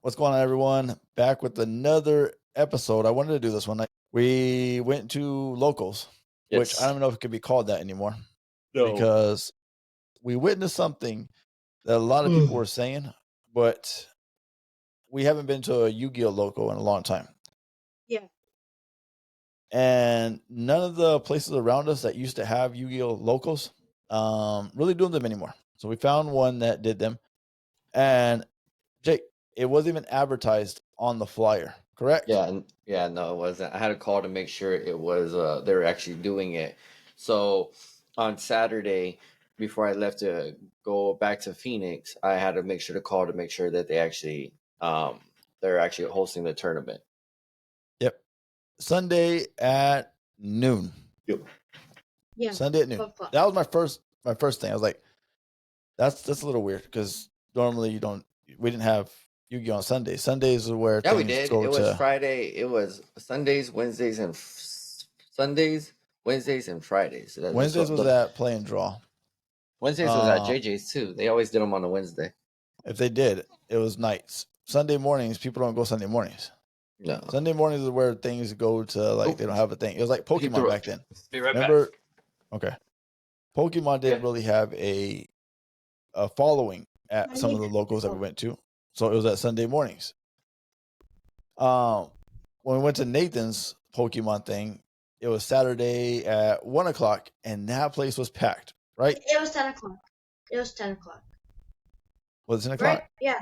What's going on, everyone? Back with another episode. I wanted to do this one. We went to locals, which I don't even know if it could be called that anymore, because we witnessed something that a lot of people were saying, but we haven't been to a Yu-Gi-Oh local in a long time. Yeah. And none of the places around us that used to have Yu-Gi-Oh locals really doing them anymore. So we found one that did them. And Jake, it wasn't even advertised on the flyer, correct? No, it wasn't. I had a call to make sure it was they were actually doing it. So on Saturday, before I left to go back to Phoenix, I had to make sure to call to make sure that they're actually hosting the tournament. Yep. Sunday at noon. Yep. Yeah. Sunday at noon. That was my first thing. I was like, that's a little weird, because normally we didn't have Yu-Gi-Oh on Sundays. Sundays are where we did. It was Friday. It was Sundays, Wednesdays, and Wednesdays, and Fridays. Wednesdays was at Play and Draw. Wednesdays was at JJ's too. They always did them on a Wednesday. If they did, it was nights. Sunday mornings, people don't go Sunday mornings. No. Sunday mornings is where things go to, they don't have a thing. It was like Pokemon back then. Be right back. Okay. Pokemon didn't really have a following at some of the locals that we went to. So it was at Sunday mornings. When we went to Nathan's Pokemon thing, it was Saturday at 1 o'clock, and that place was packed, right? It was 10 o'clock. Was it 10 o'clock? Right?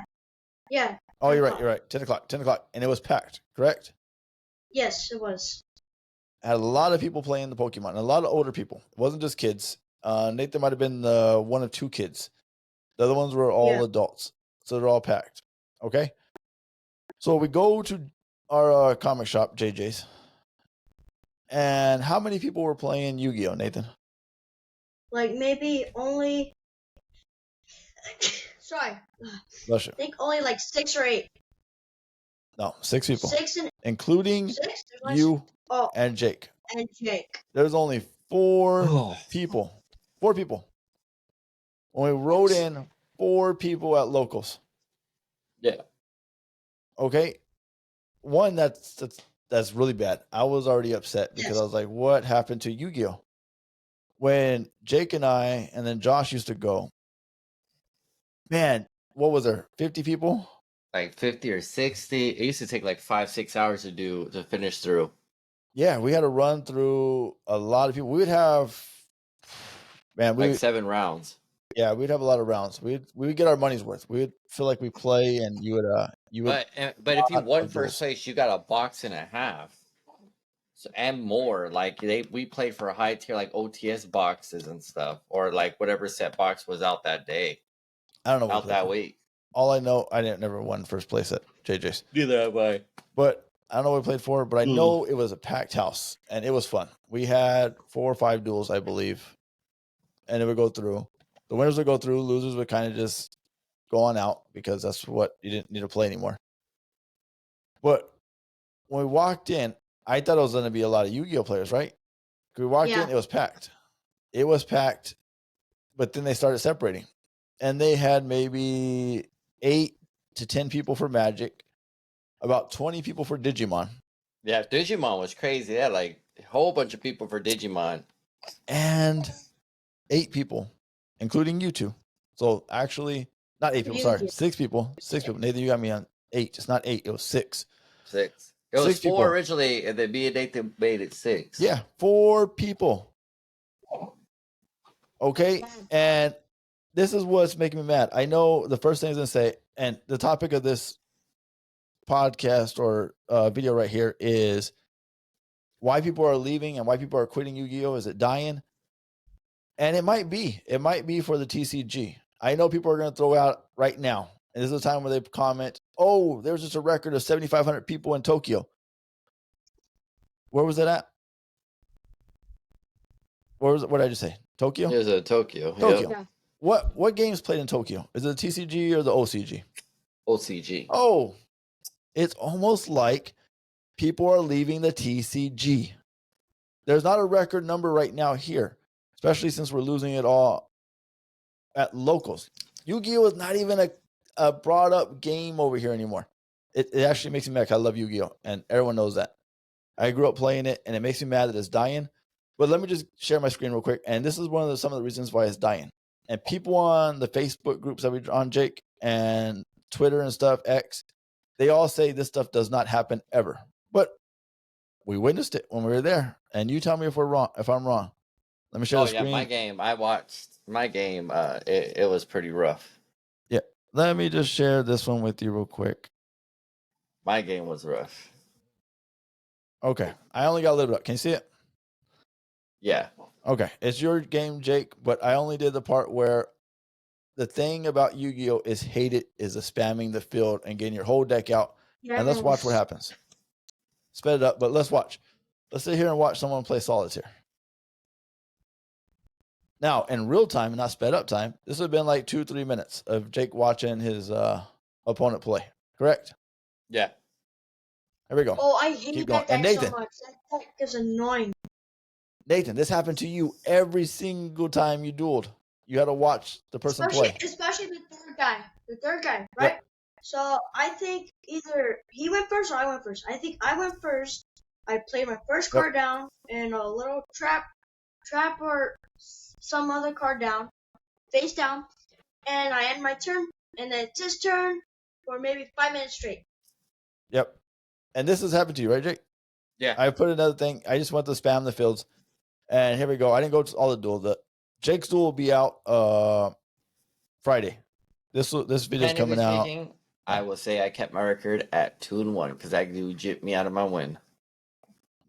Yeah. Oh, you're right. 10 o'clock. And it was packed, correct? Yes, it was. Had a lot of people playing the Pokemon, and a lot of older people. It wasn't just kids. Nathan might have been one of two kids. The other ones were all adults. So they're all packed. Okay? So we go to our comic shop, JJ's. And how many people were playing Yu-Gi-Oh, Nathan? Like maybe only... Sorry. I think only like 6 or 8. No, 6 people. 6 including you and Jake. There's only 4 people. 4 people. When we wrote in 4 people at locals. Yeah. Okay. One, that's really bad. I was already upset because I was like, what happened to Yu-Gi-Oh? When Jake and I and then Josh used to go, man, what was there? 50 people? Like 50 or 60. It used to take like 5-6 hours to finish through. Yeah, we had to run through a lot of people. We would have, like 7 rounds. Yeah, we'd have a lot of rounds. We would get our money's worth. We would feel like we play, and you would. But if you won first place, you got a box and a half, and more. Like we played for a high tier, like OTS boxes and stuff, or like whatever set box was out that day. I don't know. Out that week. All I know, I never won first place at JJ's. Neither have I. But I don't know what we played for, but I know it was a packed house, and it was fun. We had 4 or 5 duels, I believe, and it would go through. The winners would go through. Losers would kind of just go on out, because that's what you didn't need to play anymore. But when we walked in, I thought it was going to be a lot of Yu-Gi-Oh players, right? We walked in, it was packed. It was packed, but then they started separating. And they had maybe 8 to 10 people for Magic, about 20 people for Digimon. Yeah, Digimon was crazy. They had like a whole bunch of people for Digimon. And 8 people, including you 2. So actually, not 8 people, sorry. 6 people. 6 people. Nathan, you got me on 8. It's not 8. It was 6. 6. It was 6 4 people. originally, and then me and Nathan made it 6. Yeah, 4 people. Okay, and this is what's making me mad. I know the first thing I was going to say, and the topic of this podcast or video right here is why people are leaving and why people are quitting Yu-Gi-Oh. Is it dying? And it might be. It might be for the TCG. I know people are going to throw out right now. And this is a time where they comment, oh, there's just a record of 7,500 people in Tokyo. Where was that at? What did I just say? Tokyo? It was Tokyo. Tokyo. Yeah. What games played in Tokyo? Is it the TCG or the OCG? OCG. Oh, it's almost like people are leaving the TCG. There's not a record number right now here, especially since we're losing it all at locals. Yu-Gi-Oh is not even a brought up game over here anymore. It actually makes me mad 'cause I love Yu-Gi-Oh! And everyone knows that. I grew up playing it, and it makes me mad that it's dying. But let me just share my screen real quick. And this is some of the reasons why it's dying. And people on the Facebook groups that we on, Jake, and Twitter and stuff, X, they all say this stuff does not happen ever. But we witnessed it when we were there. And you tell me if we're wrong, if I'm wrong. Let me share the screen. My game. I watched my game. It was pretty rough. Yeah. Let me just share this one with you real quick. My game was rough. Okay. I only got a little bit up. Can you see it? Yeah. Okay. It's your game, Jake, but I only did the part where the thing about Yu-Gi-Oh! Is hated is the spamming the field and getting your whole deck out. Yeah, And let's watch what happens. Sped it up, but let's watch. Let's sit here and watch someone play solitaire. Now, in real time and not sped up time, this would have been like 2-3 minutes of Jake watching his opponent play. Correct? Yeah. Here we go. Oh, I hate Keep that going. And deck so Nathan. much. That deck is annoying. Nathan, this happened to you every single time you dueled. You had to watch the person play. Especially the third guy. The third guy, right? Yep. So I think either he went first or I went first. I think I went first. I played my first card down and a little trap or some other card down, face down, and I end my turn, and then it's his turn for maybe 5 minutes straight. Yep. And this has happened to you, right, Jake? Yeah. I put another thing. I just went to spam the fields. And here we go. I didn't go to all the duels. Jake's duel will be out Friday. This video's coming out. I will say I kept my record at 2-1 because that dude jipped me out of my win.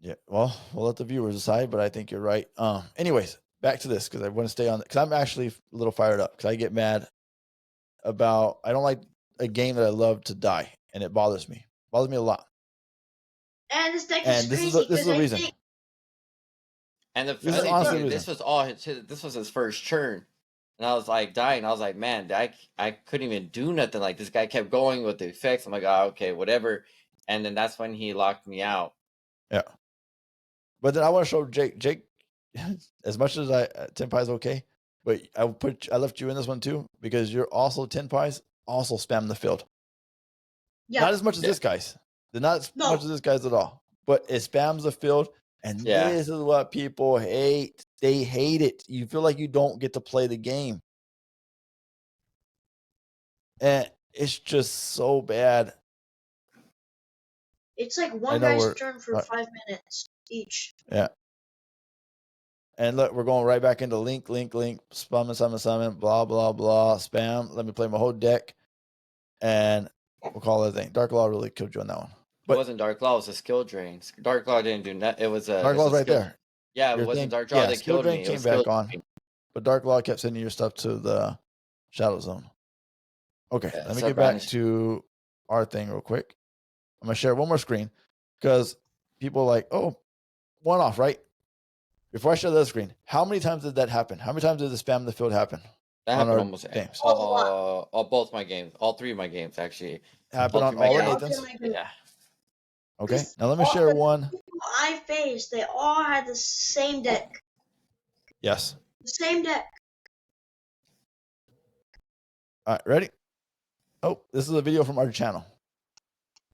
Yeah, well, we'll let the viewers decide, but I think you're right. Anyways, back to this because I want to stay on because I'm actually a little fired up because I get mad about I don't like a game that I love to die, and it bothers me. It bothers me a lot. And this deck is this crazy. This is the reason. And the funny thing is, this was his first turn. And I was like dying. I was like, man, I couldn't even do nothing. Like this guy kept going with the effects. I'm like, oh, okay, whatever. And then that's when he locked me out. Yeah. But then I want to show Jake. Jake, as much as 10 pies okay, but I left you in this one too because you're also 10 pies also spam the field. Yeah. Not as much as this guy's. They're not as much as this guy's at all. But it spams the field. And this is what people hate. They hate it. You feel like you don't get to play the game. And it's just so bad. It's like one guy's turn for 5 minutes each. Yeah. And look, we're going right back into link, summon, blah, blah, blah, spam. Let me play my whole deck. And we'll call it a thing. Dark Law really killed you on that one. But it wasn't Dark Law, it was a skill drain. Dark Law didn't do nothing. It was a Dark Law's right there. Yeah, it wasn't Dark Law that killed me. Came back on. But Dark Law kept sending your stuff to the Shadow Zone. Okay, let me get back to our thing real quick. I'm going to share one more screen because people are like, oh, one off, right? Before I share the other screen, how many times did that happen? How many times did the spam the field happen? That happened almost games. Both my games. All three of my games, actually. Happened on all of Nathan's? Yeah. Okay, now let me share one. I faced, they all had the same deck. Yes. The same deck. All right, ready? Oh, this is a video from our channel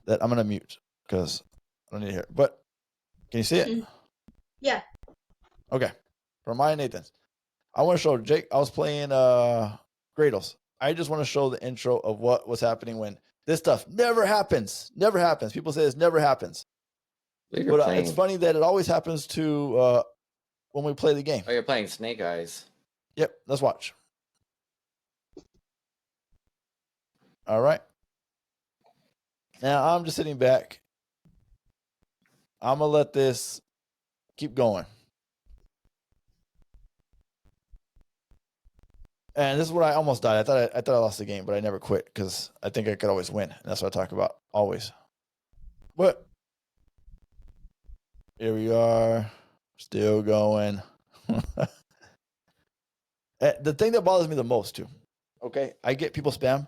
that I'm going to mute because I don't need to hear it. But can you see it? Yeah. Okay. From my Nathan's. I want to show Jake. I was playing Gradles. I just want to show the intro of what was happening when this stuff never happens. Never happens. People say this never happens. But it's funny that it always happens to when we play the game. Oh, you're playing Snake Eyes. Yep. Let's watch. All right. Now I'm just sitting back. I'm going to let this keep going. And this is where I almost died. I thought I lost the game, but I never quit because I think I could always win. And that's what I talk about always. But here we are, still going. The thing that bothers me the most too, okay, I get people spam,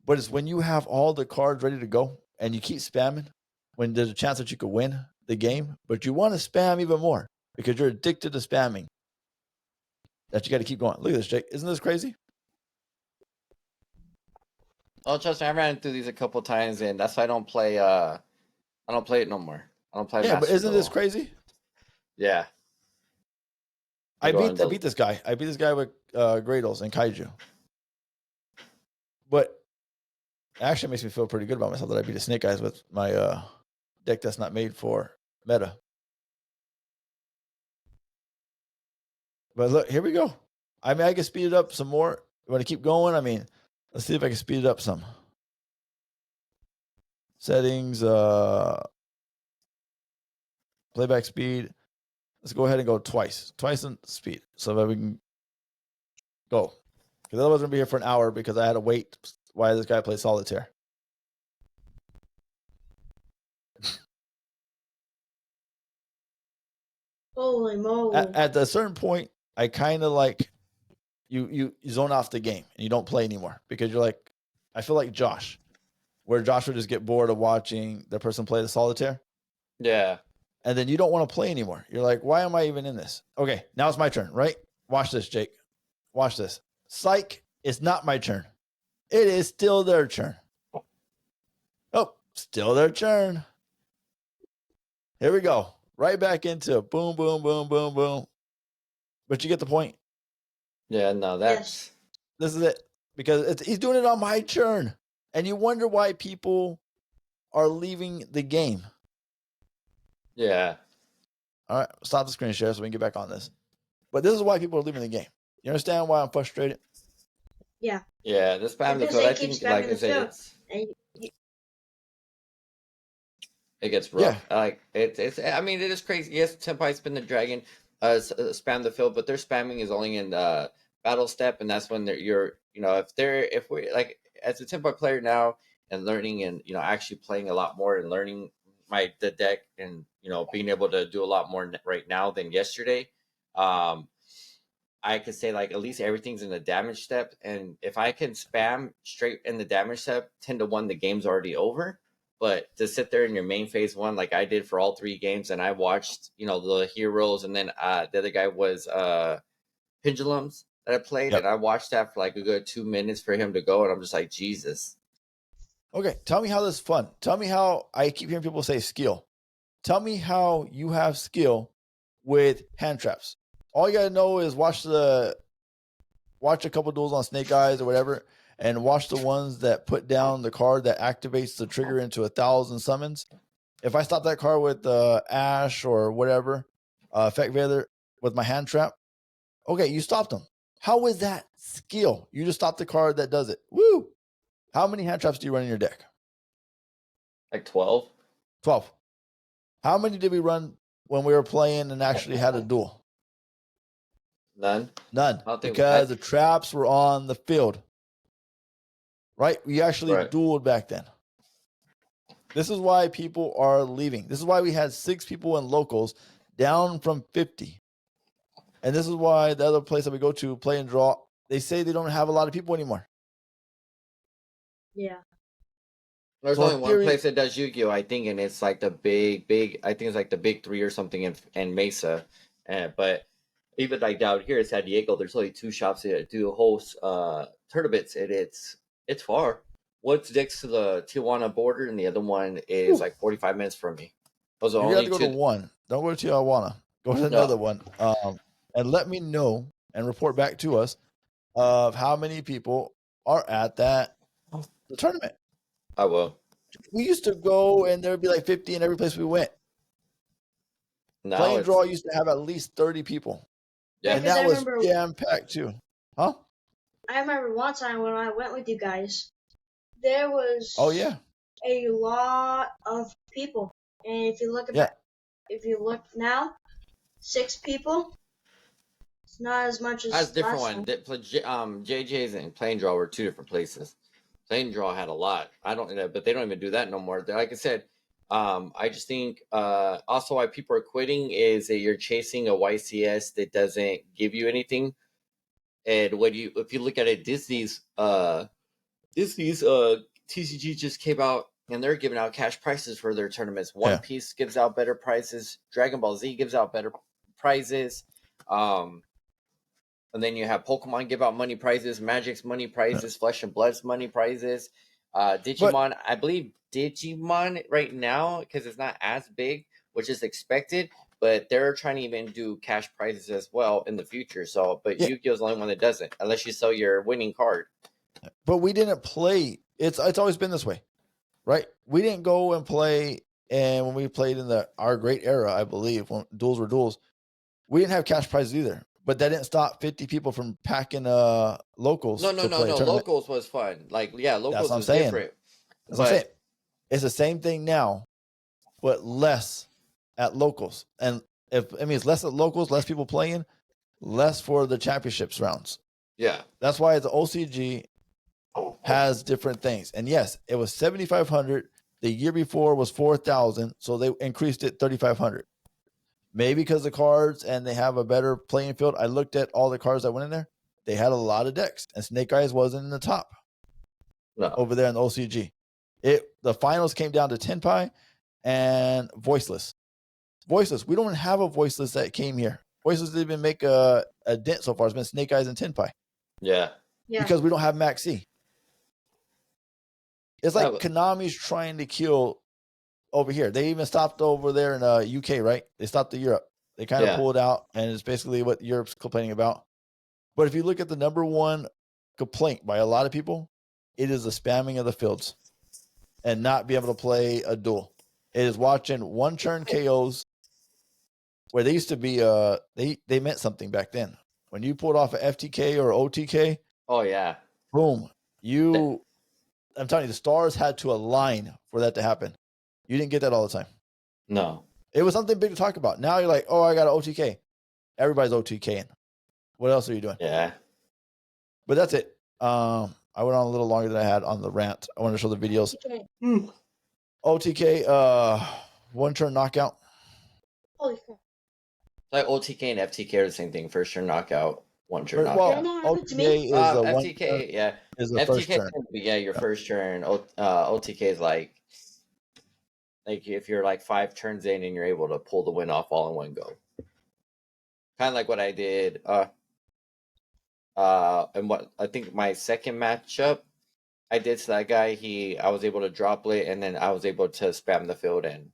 but it's when you have all the cards ready to go and you keep spamming when there's a chance that you could win the game, but you want to spam even more because you're addicted to spamming. That you got to keep going. Look at this, Jake. Isn't this crazy? Oh, trust me, I ran through these a couple times, and that's why I don't play. I don't play it no more. I don't play Yeah, but Masters isn't at this all. crazy? Yeah, I go on beat this guy. I beat this guy with Gradles and Kaiju. But it actually makes me feel pretty good about myself that I beat a Snake Eyes with my deck that's not made for meta. But look, here we go. I mean, I can speed it up some more. You want to keep going? I mean, let's see if I can speed it up some. Settings, playback speed. Let's go ahead and go twice in speed, so that we can go. Because otherwise, we're gonna be here for an hour because I had to wait while this guy plays solitaire. Holy moly! At a certain point, I kind of like you zone off the game and you don't play anymore because you're like, I feel like Josh, where Josh would just get bored of watching the person play the solitaire. Yeah. And then you don't want to play anymore. You're like, why am I even in this? Okay, now it's my turn, right? Watch this, Jake. Watch this. Psych, it's not my turn. It is still their turn. Oh, still their turn. Here we go. Right back into it. Boom, boom, boom, boom, boom. But you get the point. Yeah, no, that's This is it. Because he's doing it on my turn. And you wonder why people are leaving the game. yeah. All right, stop the screen share so we can get back on this. But this is why people are leaving the game. You understand why I'm frustrated? Yeah. Yeah, the spam the Because code. they I keep think, like spamming I the said, field. it gets rough. Yeah. Like it's. I mean, it is crazy. Yes, Senpai spin the dragon, spam the field, but their spamming is only in battle step, and that's when you're. If we like as a Senpai player now and learning and actually playing a lot more and learning the deck and being able to do a lot more right now than yesterday. I could say like at least everything's in the damage step, and if I can spam straight in the damage step, 10-1, the game's already over. But to sit there in your main phase one, like I did for all 3 games, and I watched, the heroes, and then the other guy was Pendulums that I played, Yep. and I watched that for like a good 2 minutes for him to go, and I'm just like, Jesus. Okay, tell me how this is fun. Tell me how I keep hearing people say skill. Tell me how you have skill with hand traps. All you gotta know is watch a couple duels on Snake Eyes or whatever, and watch the ones that put down the card that activates the trigger into 1,000 summons. If I stop that card with Ash or whatever, Effect Veiler with my hand trap, okay, you stopped them. How is that skill? You just stopped the card that does it. Woo! How many hand traps do you run in your deck? Like 12? 12. How many did we run when we were playing and actually had a duel? None. None. I don't think Because the traps were on the field. Right? We actually Right. dueled back then. This is why people are leaving. This is why we had 6 people in locals down from 50. And this is why the other place that we go to, Play and Draw, they say they don't have a lot of people anymore. Yeah. There's So only in one theory- place that does Yu-Gi-Oh, I think, and it's like the big. I think it's like the big 3 or something in Mesa. But even like down here in San Diego, there's only 2 shops that do host tournaments, and it's far. One's next to the Tijuana border, and the other one is like 45 minutes from me. Those are You have only to go 2. to one. Don't go to Tijuana. Go to another one. And let me know and report back to us of how many people are at the tournament. I will. We used to go and there'd be like 50 in every place we went. Now Play and it's Draw used to have at least 30 people. Yeah. And 'cause that I was remember- jam packed too. Huh? I remember one time when I went with you guys, there was Oh yeah. a lot of people, and if you look at if you look now, 6 people. It's not as much as that's a different last one. time. JJ's and Plain Draw were 2 different places. Plain Draw had a lot. I don't know, but they don't even do that no more. Like I said, I just think also why people are quitting is that you're chasing a YCS that doesn't give you anything. And if you look at it, Disney's TCG just came out and they're giving out cash prizes for their tournaments. One Piece gives out better prizes. Dragon Ball Z gives out better prizes. And then you have Pokemon give out money prizes, Magic's money prizes, Flesh and Blood's money prizes. Digimon, I believe Digimon right now, because it's not as big, which is expected, but they're trying to even do cash prizes as well in the future. So, but Yeah. Yu-Gi-Oh's the only one that doesn't, unless you sell your winning card. But we didn't play. It's always been this way, right? We didn't go and play, and when we played in our great era, I believe, when duels were duels, we didn't have cash prizes either. But that didn't stop 50 people from packing locals No, to play a tournament. Locals was fun. Like, yeah, That's locals what I'm is saying. different. That's what I'm saying. It's the same thing now, but less at locals. And it's less at locals, less people playing, less for the championships rounds. Yeah. That's why the OCG has different things. And yes, it was 7,500. The year before was 4,000, so they increased it 3,500. Maybe because the cards and they have a better playing field. I looked at all the cards that went in there. They had a lot of decks, and Snake Eyes wasn't in the top over there in the OCG. The finals came down to Tenpai and Voiceless. Voiceless. We don't have a Voiceless that came here. Voiceless didn't even make a dent so far. It's been Snake Eyes and Tenpai. Yeah. Because we don't have Maxi. It's like Konami's trying to kill over here. They even stopped over there in UK, right? They stopped in Europe. They kind of pulled out, and it's basically what Europe's complaining about. But if you look at the number one complaint by a lot of people, it is the spamming of the fields and not be able to play a duel. It is watching one turn KOs where they used to be they meant something back then. When you pulled off a FTK or OTK, oh yeah, boom. I'm telling you, the stars had to align for that to happen. You didn't get that all the time. No. It was something big to talk about. Now you're like, oh, I got an OTK. Everybody's OTKing. What else are you doing? Yeah. But that's it. I went on a little longer than I had on the rant. I wanted to show the videos. OTK, one turn knockout. Holy crap. Like OTK and FTK are the same thing. First turn knockout, one turn knockout. Well, OTK is the one FTK, turn, yeah. is the FTK first turn. Your first turn. OTK is like if you're like 5 turns in and you're able to pull the win off all in one go. Kind of like what I did. And what I think my second matchup, I did to that guy. I was able to drop it, and then I was able to spam the field and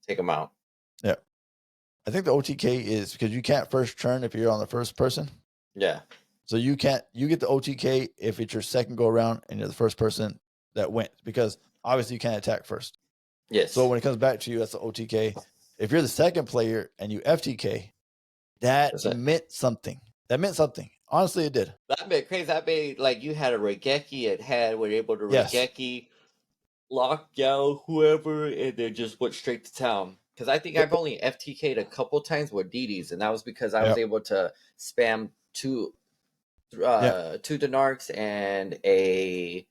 take him out. Yeah, I think the OTK is because you can't first turn if you're on the first person. Yeah. So you get the OTK if it's your second go around and you're the first person that went, because obviously you can't attack first. Yes. So when it comes back to you, that's the OTK. If you're the second player and you FTK, that meant something. That meant something. Honestly, it did. That made crazy. That made like you had a Regeki at head, were able to Regeki, lock down whoever, and then just went straight to town. Because I think I've only FTK'd a couple times with DDs, and that was because I was able to spam two Dinarks and three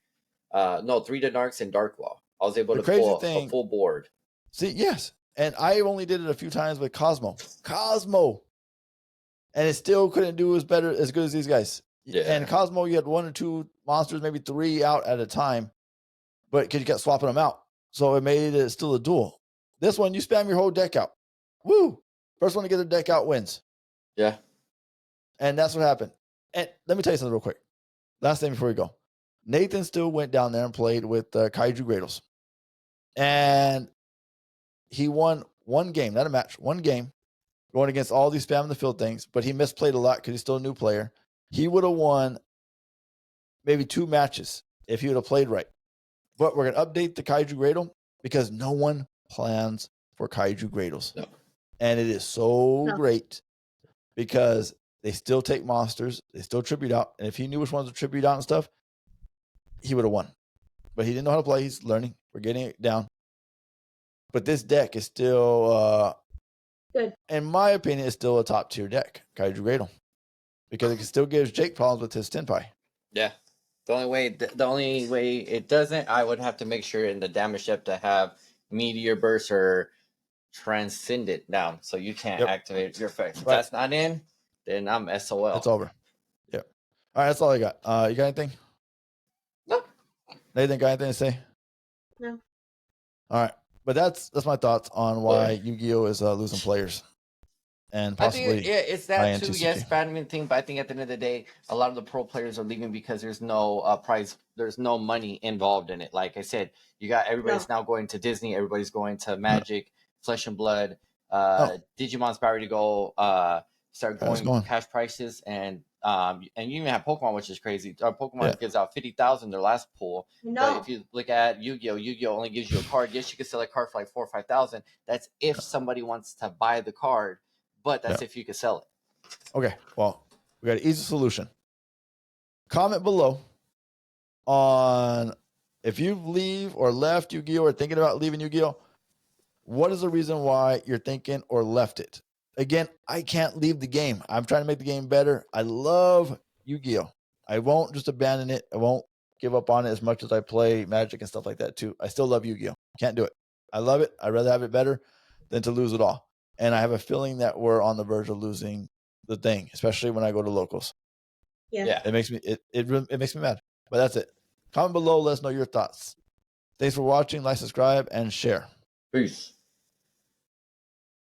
Dinarks and Darkwaw. I was able to pull a full board. See, yes. And I only did it a few times with Cosmo. And it still couldn't do as good as these guys. Yeah. And Cosmo, you had 1 or 2 monsters, maybe 3 out at a time, but because you kept swapping them out. So it made it still a duel. This one, you spam your whole deck out. Woo! First one to get their deck out wins. Yeah. And that's what happened. And let me tell you something real quick. Last thing before we go. Nathan still went down there and played with Kaiju Gradles. And he won one game, not a match, one game, going against all these spam in the field things, but he misplayed a lot because he's still a new player. He would have won maybe 2 matches if he would have played right. But we're going to update the Kaiju Gradle because no one plans for Kaiju Gradles. No. And it is so great because they still take monsters. They still tribute out. And if he knew which ones to tribute out and stuff, he would have won. But he didn't know how to play. He's learning. We're getting it down. But this deck is still, good. In my opinion, it's still a top tier deck, Kaiju Gradle. Because it still gives Jake problems with his Tenpai. Yeah. The only way it doesn't, I would have to make sure in the damage step to have Meteor Burst or Transcendent down, so you can't activate your effects. If that's not in, then I'm SOL. It's over. Yep. All right, that's all I got. You got anything? No. Nathan, got anything to say? No. All right. But that's my thoughts on why Yu-Gi-Oh is losing players. and I think possibly it's that buy in too. TCG. Yes, badminton thing, but I think at the end of the day, a lot of the pro players are leaving because there's no prize, there's no money involved in it. Like I said, you got everybody's now going to Disney, everybody's going to Magic, Flesh and Blood, Digimon's about ready to go, start going cash prices, and you even have Pokemon, which is crazy. Pokemon gives out 50,000 their last pool. But if you look at Yu-Gi-Oh only gives you a card. Yes, you can sell a card for like 4,000 or 5,000. That's if somebody wants to buy the card, but that's if you can sell it. Okay, well, we got an easy solution. Comment below on if you leave or left Yu-Gi-Oh or thinking about leaving Yu-Gi-Oh. What is the reason why you're thinking or left it? Again, I can't leave the game. I'm trying to make the game better. I love Yu-Gi-Oh. I won't just abandon it. I won't give up on it as much as I play Magic and stuff like that too. I still love Yu-Gi-Oh. Can't do it. I love it. I'd rather have it better than to lose it all. And I have a feeling that we're on the verge of losing the thing, especially when I go to locals. Yeah. It makes me it makes me mad. But that's it. Comment below, let us know your thoughts. Thanks for watching, like, subscribe, and share. Peace.